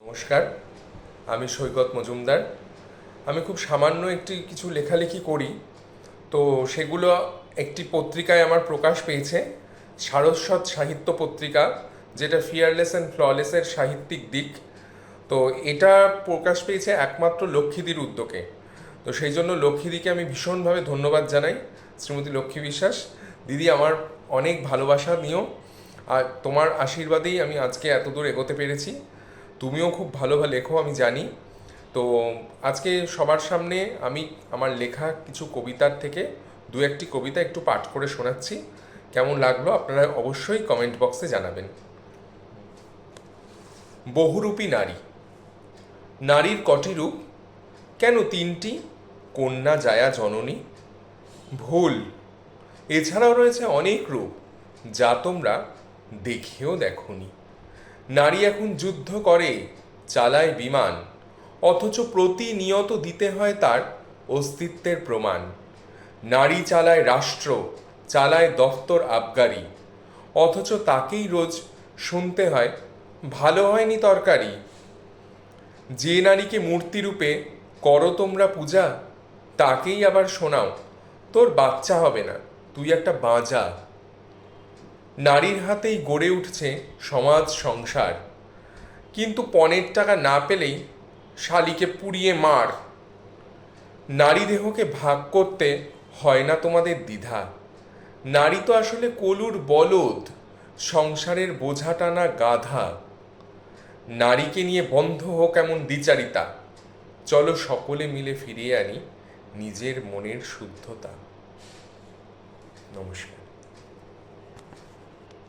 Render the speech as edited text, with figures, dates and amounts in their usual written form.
নমস্কার, আমি সৈকত মজুমদার। আমি খুব সামান্য কিছু লেখালেখি করি, তো সেগুলো একটি পত্রিকায় আমার প্রকাশ পেয়েছে, সারস্বত সাহিত্য পত্রিকা, যেটা ফিয়ারলেস অ্যান্ড ফ্ললেসের সাহিত্যিক দিক। তো এটা প্রকাশ পেয়েছে একমাত্র লক্ষ্মীদির উদ্যোগে। তো সেই জন্য লক্ষ্মীদিকে আমি ভীষণভাবে ধন্যবাদ জানাই। শ্রীমতী লক্ষ্মী বিশ্বাস দিদি, আমার অনেক ভালোবাসা নিও, আর তোমার আশীর্বাদেই আমি আজকে এতদূর এগোতে পেরেছি। তুমিও খুব ভালো লেখো আমি জানি। তো আজকে সবার সামনে আমি আমার লেখা কিছু কবিতার থেকে দু একটি কবিতা একটু পাঠ করে শোনাচ্ছি। কেমন লাগলো আপনারা অবশ্যই কমেন্ট বক্সে জানাবেন। বহুরূপী নারী। নারীর কটি রূপ, কেন তিনটি? কন্যা, জায়া, জননী। ভুল, এছাড়াও রয়েছে অনেক রূপ যা তোমরা দেখেও দেখোনি। নারী এখন যুদ্ধ করে, চালায় বিমান, অথচ প্রতিনিয়ত দিতে হয় তার অস্তিত্বের প্রমাণ। নারী চালায় রাষ্ট্র, চালায় দফতর আবগারি, অথচ তাকেই রোজ শুনতে হয় ভালো হয়নি তরকারি। যে নারীকে মূর্তিরূপে করো তোমরা পূজা, তাকেই আবার শোনাও তোর বাচ্চা হবে না, তুই একটা বাঁজা। নারীর হাতেই গড়ে উঠছে সমাজ সংসার, কিন্তু পণের টাকা না পেলেই শালিকে পুড়িয়ে মার। নারী দেহকে ভাগ করতে হয় না তোমাদের দ্বিধা। নারী তো আসলে কলুর বলদ, সংসারের বোঝা টানা গাধা। নারীকে নিয়ে বন্ধ হোক এমন দ্বিচারিতা, চলো সকলে মিলে ফিরিয়ে আনি নিজের মনের শুদ্ধতা। নমস্কার।